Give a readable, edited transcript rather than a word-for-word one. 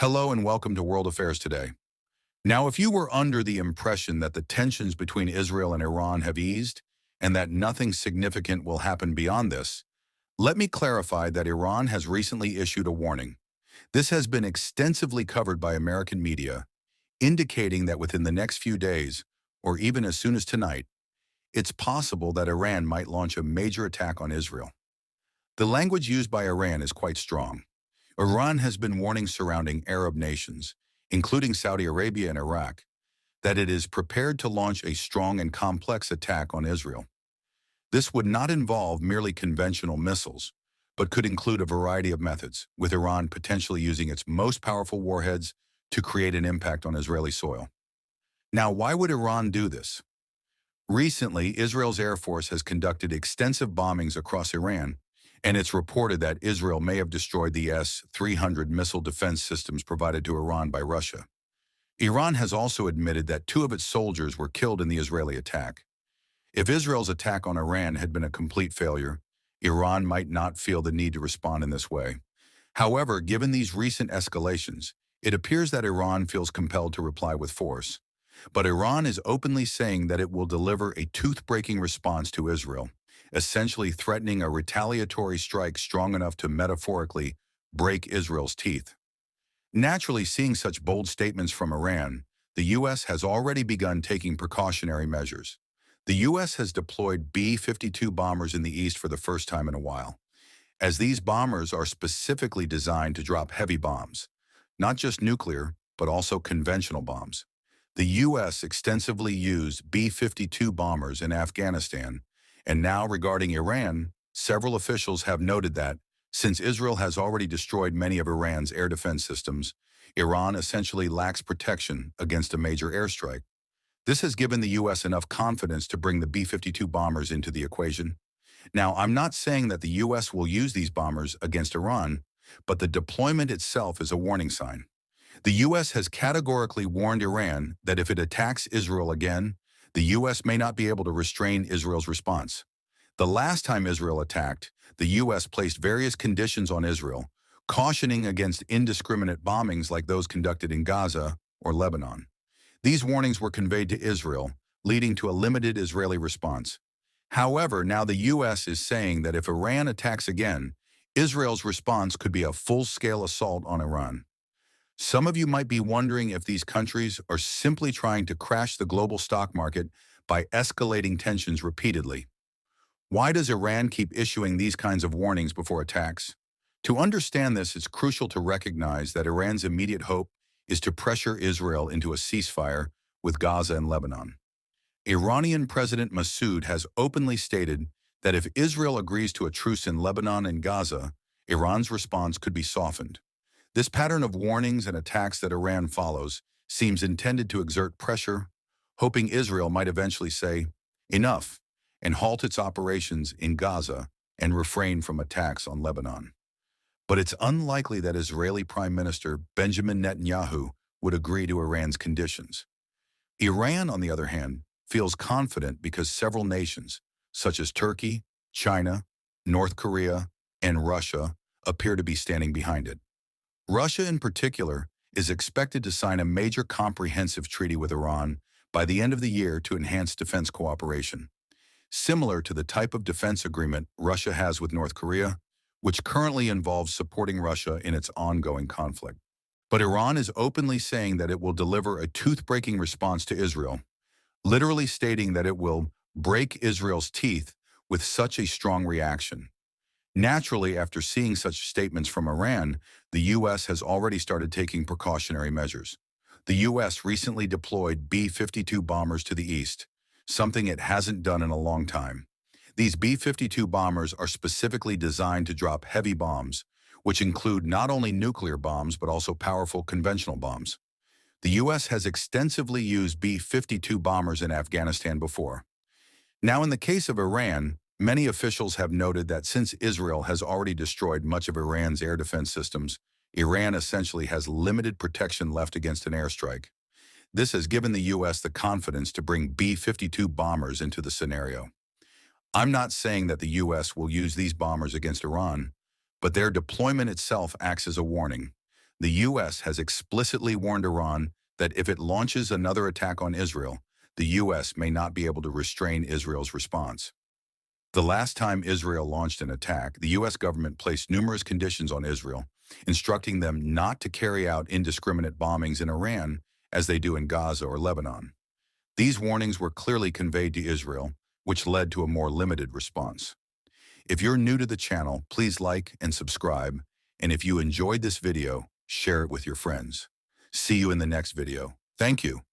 Hello and welcome to World Affairs Today. Now, if you were under the impression that the tensions between Israel and Iran have eased and that nothing significant will happen beyond this, let me clarify that Iran has recently issued a warning. This has been extensively covered by American media, indicating that within the next few days, or even as soon as tonight, it's possible that Iran might launch a major attack on Israel. The language used by Iran is quite strong. Iran has been warning surrounding Arab nations, including Saudi Arabia and Iraq, that it is prepared to launch a strong and complex attack on Israel. This would not involve merely conventional missiles, but could include a variety of methods, with Iran potentially using its most powerful warheads to create an impact on Israeli soil. Now, why would Iran do this? Recently, Israel's Air Force has conducted extensive bombings across Iran, and it's reported that Israel may have destroyed the S-300 missile defense systems provided to Iran by Russia. Iran has also admitted that 2 of its soldiers were killed in the Israeli attack. If Israel's attack on Iran had been a complete failure, Iran might not feel the need to respond in this way. However, given these recent escalations, it appears that Iran feels compelled to reply with force. But Iran is openly saying that it will deliver a tooth-breaking response to Israel, essentially threatening a retaliatory strike strong enough to metaphorically break Israel's teeth. Naturally, seeing such bold statements from Iran, the U.S. has already begun taking precautionary measures. The U.S. has deployed B-52 bombers in the east for the first time in a while, as these bombers are specifically designed to drop heavy bombs, not just nuclear, but also conventional bombs. The U.S. extensively used B-52 bombers in Afghanistan, and now regarding Iran, several officials have noted that, since Israel has already destroyed many of Iran's air defense systems, Iran essentially lacks protection against a major airstrike. This has given the U.S. enough confidence to bring the B-52 bombers into the equation. Now, I'm not saying that the U.S. will use these bombers against Iran, but the deployment itself is a warning sign. The U.S. has categorically warned Iran that if it attacks Israel again, the U.S. may not be able to restrain Israel's response. The last time Israel attacked, the U.S. placed various conditions on Israel, cautioning against indiscriminate bombings like those conducted in Gaza or Lebanon. These warnings were conveyed to Israel, leading to a limited Israeli response. However, now the U.S. is saying that if Iran attacks again, Israel's response could be a full-scale assault on Iran. Some of you might be wondering if these countries are simply trying to crash the global stock market by escalating tensions repeatedly. Why does Iran keep issuing these kinds of warnings before attacks? To understand this, it's crucial to recognize that Iran's immediate hope is to pressure Israel into a ceasefire with Gaza and Lebanon. Iranian President Massoud has openly stated that if Israel agrees to a truce in Lebanon and Gaza, Iran's response could be softened. This pattern of warnings and attacks that Iran follows seems intended to exert pressure, hoping Israel might eventually say, enough, and halt its operations in Gaza and refrain from attacks on Lebanon. But it's unlikely that Israeli Prime Minister Benjamin Netanyahu would agree to Iran's conditions. Iran, on the other hand, feels confident because several nations, such as Turkey, China, North Korea, and Russia, appear to be standing behind it. Russia, in particular, is expected to sign a major comprehensive treaty with Iran by the end of the year to enhance defense cooperation, similar to the type of defense agreement Russia has with North Korea, which currently involves supporting Russia in its ongoing conflict. But Iran is openly saying that it will deliver a tooth-breaking response to Israel, literally stating that it will break Israel's teeth with such a strong reaction. Naturally, after seeing such statements from Iran, the U.S. has already started taking precautionary measures. The U.S. recently deployed B-52 bombers to the east, something it hasn't done in a long time. These B-52 bombers are specifically designed to drop heavy bombs, which include not only nuclear bombs but also powerful conventional bombs. The U.S. has extensively used B-52 bombers in Afghanistan before. Now, in the case of Iran, many officials have noted that since Israel has already destroyed much of Iran's air defense systems, Iran essentially has limited protection left against an airstrike. This has given the U.S. the confidence to bring B-52 bombers into the scenario. I'm not saying that the U.S. will use these bombers against Iran, but their deployment itself acts as a warning. The U.S. has explicitly warned Iran that if it launches another attack on Israel, the U.S. may not be able to restrain Israel's response. The last time Israel launched an attack, the U.S. government placed numerous conditions on Israel, instructing them not to carry out indiscriminate bombings in Iran as they do in Gaza or Lebanon. These warnings were clearly conveyed to Israel, which led to a more limited response. If you're new to the channel, please like and subscribe, and if you enjoyed this video, share it with your friends. See you in the next video. Thank you.